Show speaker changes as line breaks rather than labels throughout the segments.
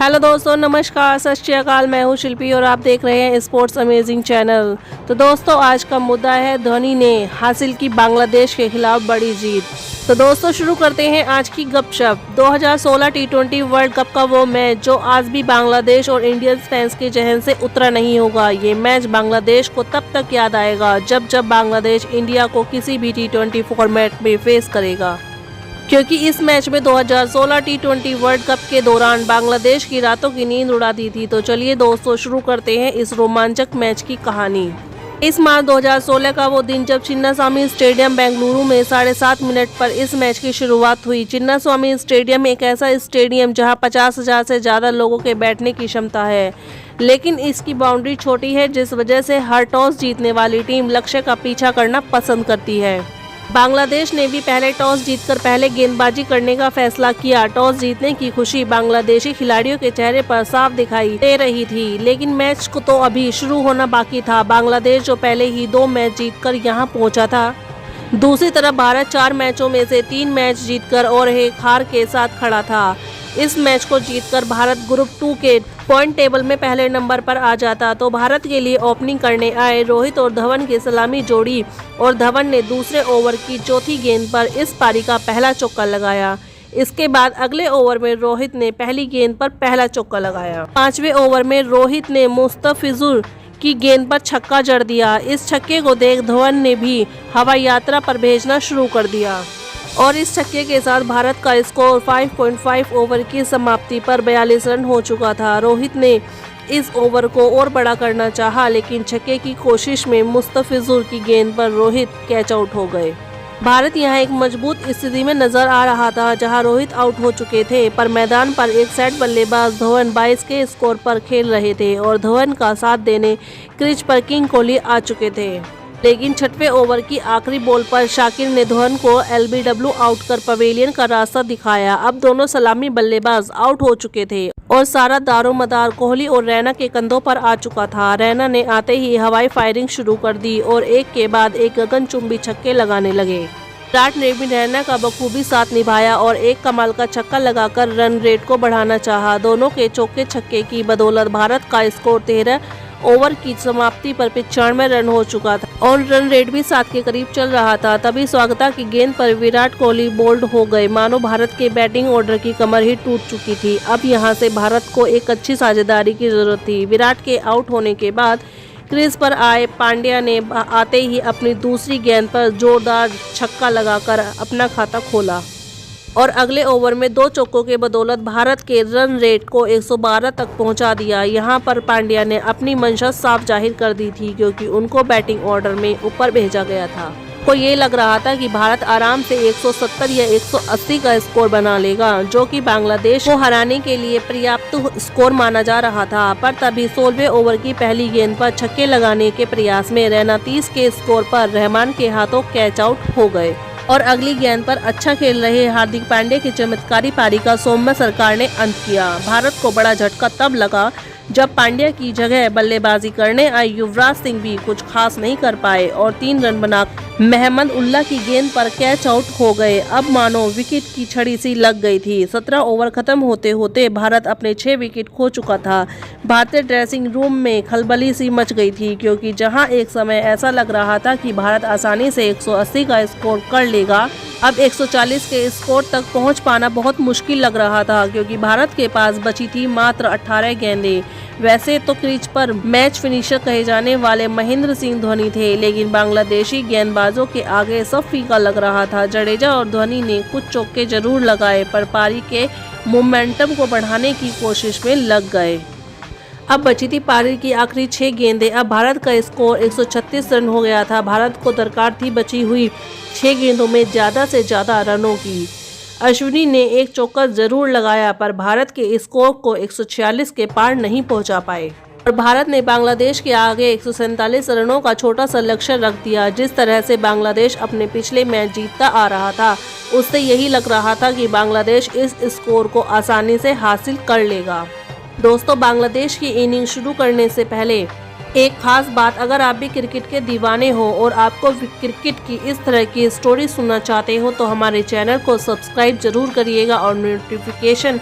Hello दोस्तों, नमस्कार, सत श्री अकाल। मैं हूं शिल्पी और आप देख रहे हैं स्पोर्ट्स अमेजिंग चैनल। तो दोस्तों, आज का मुद्दा है धोनी ने हासिल की बांग्लादेश के खिलाफ बड़ी जीत। तो दोस्तों, शुरू करते हैं आज की गपशप। 2016 टी20 वर्ल्ड कप का वो मैच जो आज भी बांग्लादेश और इंडियन फैंस के जहन से उतरा नहीं होगा। ये मैच बांग्लादेश को तब तक याद आएगा जब बांग्लादेश इंडिया को किसी भी टी20 फॉर्मेट में फेस करेगा, क्योंकि इस मैच में 2016 टी20 वर्ल्ड कप के दौरान बांग्लादेश की रातों की नींद उड़ा दी थी। तो चलिए दोस्तों, शुरू करते हैं इस रोमांचक मैच की कहानी। इस मार्च 2016 का वो दिन जब चिन्नास्वामी स्टेडियम बेंगलुरु में 7:30 मिनट पर इस मैच की शुरुआत हुई। चिन्नास्वामी स्टेडियम एक ऐसा स्टेडियम जहां 50,000 से ज्यादा लोगों के बैठने की क्षमता है, लेकिन इसकी बाउंड्री छोटी है, जिस वजह से हर टॉस जीतने वाली टीम लक्ष्य का पीछा करना पसंद करती है। बांग्लादेश ने भी पहले टॉस जीतकर पहले गेंदबाजी करने का फैसला किया। टॉस जीतने की खुशी बांग्लादेशी खिलाड़ियों के चेहरे पर साफ दिखाई दे रही थी, लेकिन मैच को तो अभी शुरू होना बाकी था। बांग्लादेश जो पहले ही 2 मैच जीतकर यहां पहुंचा था, दूसरी तरफ भारत 4 मैचों में से 3 मैच जीतकर और एक हार के साथ खड़ा था। इस मैच को जीतकर भारत ग्रुप 2 के पॉइंट टेबल में पहले नंबर पर आ जाता। तो भारत के लिए ओपनिंग करने आए रोहित और धवन की सलामी जोड़ी और धवन ने दूसरे ओवर की चौथी गेंद पर इस पारी का पहला चौका लगाया। इसके बाद अगले ओवर में रोहित ने पहली गेंद पर पहला चौका लगाया। 5वें ओवर में रोहित ने मुस्तफिजुर की गेंद पर छक्का जड़ दिया। इस छक्के को देख धवन ने भी हवाई यात्रा पर भेजना शुरू कर दिया और इस छक्के के साथ भारत का स्कोर 5.5 ओवर की समाप्ति पर 42 रन हो चुका था। रोहित ने इस ओवर को और बड़ा करना चाहा, लेकिन छक्के की कोशिश में मुस्तफिजुर की गेंद पर रोहित कैच आउट हो गए। भारत यहां एक मजबूत स्थिति में नजर आ रहा था, जहां रोहित आउट हो चुके थे, पर मैदान पर एक सेट बल्लेबाज धवन 22 के स्कोर पर खेल रहे थे और धवन का साथ देने क्रीज पर किंग कोहली आ चुके थे। लेकिन 6वें ओवर की आखिरी बॉल पर शाकिर ने धवन को एलबीडब्ल्यू आउट कर पवेलियन का रास्ता दिखाया। अब दोनों सलामी बल्लेबाज आउट हो चुके थे और सारा दारोमदार कोहली और रैना के कंधों पर आ चुका था। रैना ने आते ही हवाई फायरिंग शुरू कर दी और एक के बाद एक गगनचुंबी छक्के लगाने लगे। विराट ने भी रैना का बखूबी साथ निभाया और एक कमाल का छक्का लगाकर रन रेट को बढ़ाना चाहा। दोनों के चौके छक्के की बदौलत भारत का स्कोर 13 ओवर की समाप्ति पर 95 रन हो चुका था और रन रेट भी 7 के करीब चल रहा था। तभी स्वागता की गेंद पर विराट कोहली बोल्ड हो गए, मानो भारत के बैटिंग ऑर्डर की कमर ही टूट चुकी थी। अब यहां से भारत को एक अच्छी साझेदारी की जरूरत थी। विराट के आउट होने के बाद क्रीज पर आए पांड्या ने आते ही अपनी दूसरी गेंद पर जोरदार छक्का लगाकर अपना खाता खोला और अगले ओवर में 2 चौकों के बदौलत भारत के रन रेट को 112 तक पहुंचा दिया। यहां पर पांड्या ने अपनी मंशा साफ जाहिर कर दी थी, क्योंकि उनको बैटिंग ऑर्डर में ऊपर भेजा गया था। को ये लग रहा था कि भारत आराम से 170 या 180 का स्कोर बना लेगा, जो कि बांग्लादेश को हराने के लिए पर्याप्त स्कोर माना जा रहा था। पर तभी 16वें ओवर की पहली गेंद पर छक्के लगाने के प्रयास में रैना 30 के स्कोर पर रहमान के हाथों कैच आउट हो गए और अगली गेंद पर अच्छा खेल रहे हार्दिक पांड्या की चमत्कारी पारी का सौम्य सरकार ने अंत किया। भारत को बड़ा झटका तब लगा जब पांड्या की जगह बल्लेबाजी करने आए युवराज सिंह भी कुछ खास नहीं कर पाए और 3 रन बना महमद उल्लाह की गेंद पर कैच आउट हो गए। अब मानो विकेट की छड़ी सी लग गई थी। 17 ओवर खत्म होते होते भारत अपने 6 विकेट खो चुका था। भारतीय ड्रेसिंग रूम में खलबली सी मच गई थी, क्योंकि जहां एक समय ऐसा लग रहा था कि भारत आसानी से 180 का स्कोर कर लेगा, अब 140 के स्कोर तक पहुंच पाना बहुत मुश्किल लग रहा था, क्योंकि भारत के पास बची थी मात्र 18 गेंदें। वैसे तो क्रीज पर मैच फिनिशर कहे जाने वाले महेंद्र सिंह धोनी थे, लेकिन बांग्लादेशी गेंदबाजों के आगे सब फीका लग रहा था। जडेजा और धोनी ने कुछ चौके जरूर लगाए, पर पारी के मोमेंटम को बढ़ाने की कोशिश में लग गए। अब बची थी पारी की आखिरी 6 गेंदें। अब भारत का स्कोर 136 रन हो गया था। भारत को दरकार थी बची हुई 6 गेंदों में ज्यादा से ज्यादा रनों की। अश्विनी ने एक चौका जरूर लगाया, पर भारत के स्कोर को 146 के पार नहीं पहुंचा पाए और भारत ने बांग्लादेश के आगे 147 रनों का छोटा सा लक्ष्य रख दिया। जिस तरह से बांग्लादेश अपने पिछले मैच जीतता आ रहा था, उससे यही लग रहा था कि बांग्लादेश इस स्कोर को आसानी से हासिल कर लेगा। दोस्तों, बांग्लादेश की इनिंग शुरू करने से पहले एक खास बात, अगर आप भी क्रिकेट के दीवाने हो और आपको क्रिकेट की इस तरह की स्टोरी सुनना चाहते हो तो हमारे चैनल को सब्सक्राइब जरूर करिएगा और नोटिफिकेशन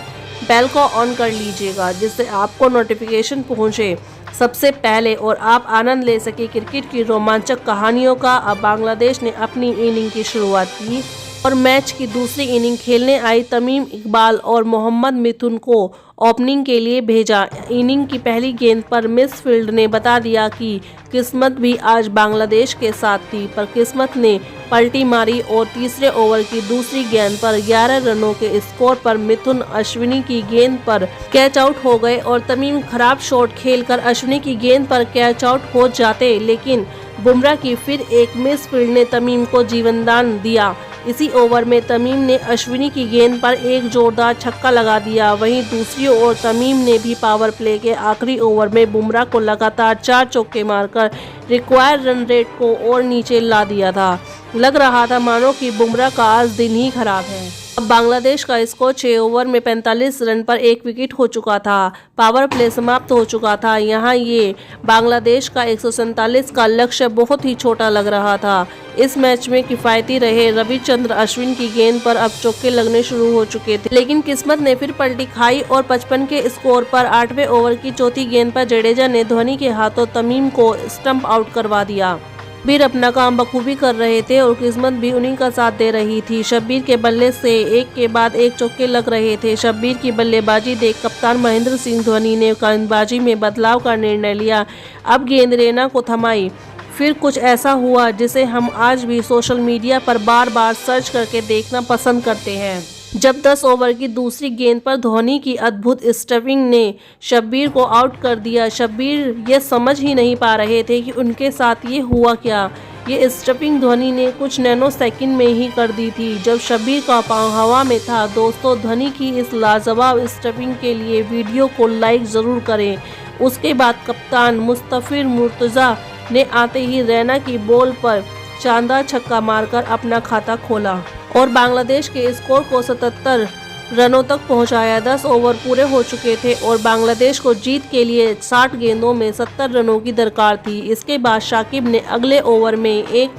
बेल को ऑन कर लीजिएगा जिससे आपको नोटिफिकेशन पहुंचे सबसे पहले और आप आनंद ले सके क्रिकेट की रोमांचक कहानियों का। अब बांग्लादेश ने अपनी इनिंग की शुरुआत की और मैच की दूसरी इनिंग खेलने आई तमीम इकबाल और मोहम्मद मिथुन को ओपनिंग के लिए भेजा। इनिंग की पहली गेंद पर मिसफील्ड ने बता दिया कि किस्मत भी आज बांग्लादेश के साथ थी, पर किस्मत ने पलटी मारी और तीसरे ओवर की दूसरी गेंद पर 11 रनों के स्कोर पर मिथुन अश्विनी की गेंद पर कैच आउट हो गए और तमीम खराब शॉट खेलकर अश्विनी की गेंद पर कैच आउट हो जाते, लेकिन बुमराह की फिर एक मिसफील्ड ने तमीम को जीवनदान दिया। इसी ओवर में तमीम ने अश्विनी की गेंद पर एक जोरदार छक्का लगा दिया। वहीं दूसरी ओर तमीम ने भी पावर प्ले के आखिरी ओवर में बुमराह को लगातार 4 चौके मारकर रिक्वायर्ड रन रेट को और नीचे ला दिया था। लग रहा था मानो कि बुमराह का आज दिन ही खराब है। अब बांग्लादेश का स्कोर 6 ओवर में 45 रन पर 1 विकेट हो चुका था। पावर प्ले समाप्त हो चुका था। यहाँ ये बांग्लादेश का 147 का लक्ष्य बहुत ही छोटा लग रहा था। इस मैच में किफायती रहे रविचंद्र अश्विन की गेंद पर अब चौके लगने शुरू हो चुके थे, लेकिन किस्मत ने फिर पलटी खाई और 55 के स्कोर पर 8वें ओवर की चौथी गेंद पर जडेजा ने धोनी के हाथों तमीम को स्टंप आउट करवा दिया। शब्बीर अपना काम बखूबी कर रहे थे और किस्मत भी उन्हीं का साथ दे रही थी। शब्बीर के बल्ले से एक के बाद एक चौके लग रहे थे। शब्बीर की बल्लेबाजी देख कप्तान महेंद्र सिंह धोनी ने गेंदबाजी में बदलाव का निर्णय लिया। अब गेंद रैना को थमाई। फिर कुछ ऐसा हुआ जिसे हम आज भी सोशल मीडिया पर बार बार सर्च करके देखना पसंद करते हैं। जब 10 ओवर की दूसरी गेंद पर धोनी की अद्भुत स्टंपिंग ने शब्बीर को आउट कर दिया। शब्बीर ये समझ ही नहीं पा रहे थे कि उनके साथ ये हुआ क्या। ये स्टंपिंग धोनी ने कुछ नैनो सेकंड में ही कर दी थी जब शब्बीर का पांव हवा में था। दोस्तों, धोनी की इस लाजवाब स्टंपिंग के लिए वीडियो को लाइक ज़रूर करें। उसके बाद कप्तान मुस्तफिर मुर्तज़ा ने आते ही रैना की बॉल पर शानदार छक्का मारकर अपना खाता खोला और बांग्लादेश के स्कोर को 77 रनों तक पहुंचाया। 10 ओवर पूरे हो चुके थे और बांग्लादेश को जीत के लिए 60 गेंदों में 70 रनों की दरकार थी। इसके बाद शाकिब ने अगले ओवर में एक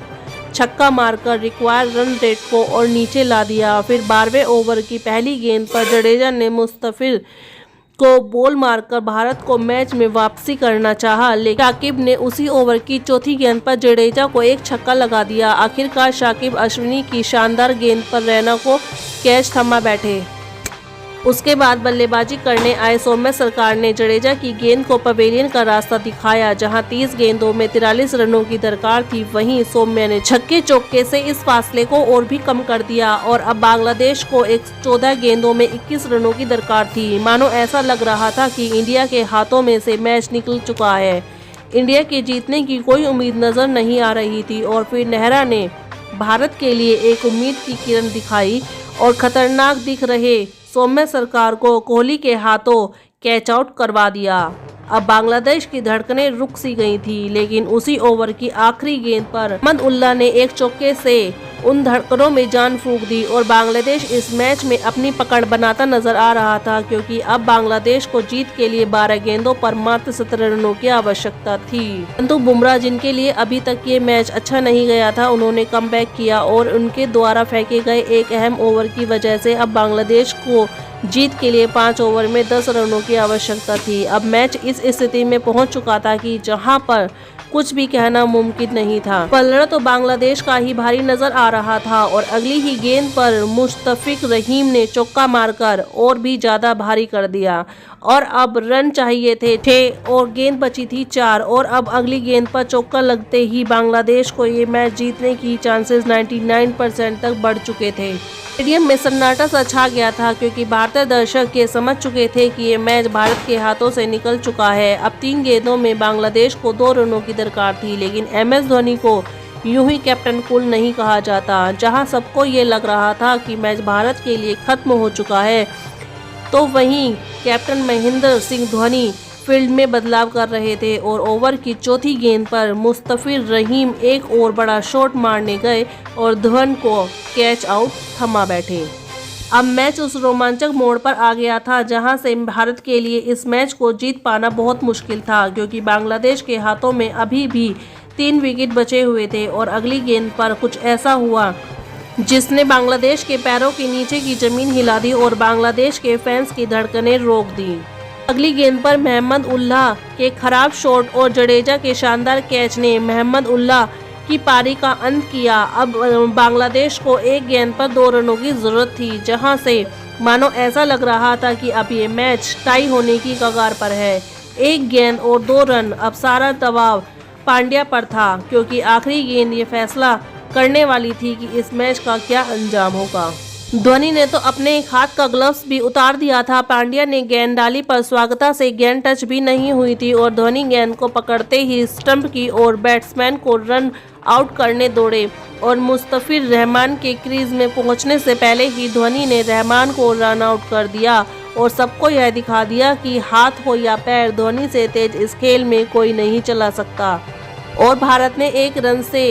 छक्का मारकर रिक्वायर्ड रन रेट को और नीचे ला दिया। फिर 12वें ओवर की पहली गेंद पर जडेजा ने मुस्तफिर को बॉल मारकर भारत को मैच में वापसी करना चाहा, लेकिन शाकिब ने उसी ओवर की चौथी गेंद पर जडेजा को एक छक्का लगा दिया। आखिरकार शाकिब अश्विनी की शानदार गेंद पर रैना को कैच थमा बैठे। उसके बाद बल्लेबाजी करने आए सौम्या सरकार ने जडेजा की गेंद को पवेलियन का रास्ता दिखाया, जहां 30 गेंदों में 43 रनों की दरकार थी। वहीं सौम्या ने छक्के चौके से इस फासले को और भी कम कर दिया और अब बांग्लादेश को 14 गेंदों में 21 रनों की दरकार थी। मानो ऐसा लग रहा था कि इंडिया के हाथों में से मैच निकल चुका है। इंडिया के जीतने की कोई उम्मीद नजर नहीं आ रही थी और फिर नेहरा ने भारत के लिए एक उम्मीद की किरण दिखाई और खतरनाक दिख रहे सौम्या सरकार को कोहली के हाथों कैच आउट करवा दिया। अब बांग्लादेश की धड़कनें रुक सी गई थी, लेकिन उसी ओवर की आखिरी गेंद पर अहमद उल्ला ने एक चौके से उन धड़कनों में जान फूंक दी और बांग्लादेश इस मैच में अपनी पकड़ बनाता नजर आ रहा था, क्योंकि अब बांग्लादेश को जीत के लिए 12 गेंदों पर मात्र 17 रनों की आवश्यकता थी। परंतु बुमराह, जिनके लिए अभी तक ये मैच अच्छा नहीं गया था, उन्होंने कमबैक किया और उनके द्वारा फेंके गए एक अहम ओवर की वजह से अब बांग्लादेश को जीत के लिए 5 ओवर में 10 रनों की आवश्यकता थी। अब मैच इस स्थिति में पहुंच चुका था कि जहां पर कुछ भी कहना मुमकिन नहीं था। पलड़ा तो बांग्लादेश का ही भारी नजर आ रहा था और अगली ही गेंद पर मुस्तफिक रहीम ने चौका मारकर और भी ज्यादा भारी कर दिया और अब रन चाहिए थे 6 और गेंद बची थी 4 और अब अगली गेंद पर चौका लगते ही बांग्लादेश को ये मैच जीतने की चांसेस 99% तक बढ़ चुके थे। स्टेडियम में सन्नाटा सा छा गया था, क्योंकि भारतीय दर्शक ये समझ चुके थे कि ये मैच भारत के हाथों से निकल चुका है। अब 3 गेंदों में बांग्लादेश को 2 रनों की दरकार थी, लेकिन MS धोनी को यूं ही कैप्टन कूल नहीं कहा जाता। जहां सबको ये लग रहा था कि मैच भारत के लिए खत्म हो चुका है, तो वहीं कैप्टन महेंद्र सिंह धोनी फील्ड में बदलाव कर रहे थे और ओवर की चौथी गेंद पर मुस्तफिर रहीम एक और बड़ा शॉट मारने गए और धवन को कैच आउट थमा बैठे। अब मैच उस रोमांचक मोड़ पर आ गया था जहां से भारत के लिए इस मैच को जीत पाना बहुत मुश्किल था, क्योंकि बांग्लादेश के हाथों में अभी भी 3 विकेट बचे हुए थे और अगली गेंद पर कुछ ऐसा हुआ जिसने बांग्लादेश के पैरों के नीचे की जमीन हिला दी और बांग्लादेश के फैंस की धड़कनें रोक दी। अगली गेंद पर मोहम्मद उल्लाह के खराब शॉट और जडेजा के शानदार कैच ने मोहम्मद उल्लाह की पारी का अंत किया। अब बांग्लादेश को एक गेंद पर 2 रनों की जरूरत थी, जहां से मानो ऐसा लग रहा था कि अब ये मैच टाई होने की कगार पर है। 1 गेंद और 2 रन। अब सारा दबाव पांड्या पर था, क्योंकि आखिरी गेंद ये फैसला करने वाली थी कि इस मैच का क्या अंजाम होगा। धोनी ने तो अपने एक हाथ का ग्लव्स भी उतार दिया था। पांड्या ने गेंद डाली पर स्वागता से गेंद टच भी नहीं हुई थी और धोनी गेंद को पकड़ते ही स्टंप की ओर बैट्समैन को रन आउट करने दौड़े और मुस्तफिर रहमान के क्रीज में पहुंचने से पहले ही धोनी ने रहमान को रन आउट कर दिया और सबको यह दिखा दिया कि हाथ हो या पैर, धोनी से तेज इस खेल में कोई नहीं चला सकता। और भारत ने 1 रन से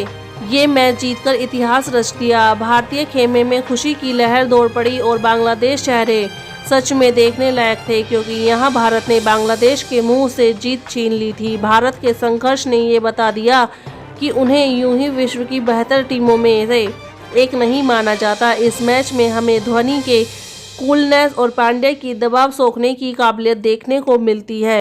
ये मैच जीतकर इतिहास रच दिया। भारतीय खेमे में खुशी की लहर दौड़ पड़ी और बांग्लादेश चेहरे सच में देखने लायक थे, क्योंकि यहाँ भारत ने बांग्लादेश के मुंह से जीत छीन ली थी। भारत के संघर्ष ने ये बता दिया कि उन्हें यूं ही विश्व की बेहतर टीमों में से एक नहीं माना जाता। इस मैच में हमें धोनी के कूलनेस और पांड्या की दबाव सोखने की काबिलियत देखने को मिलती है।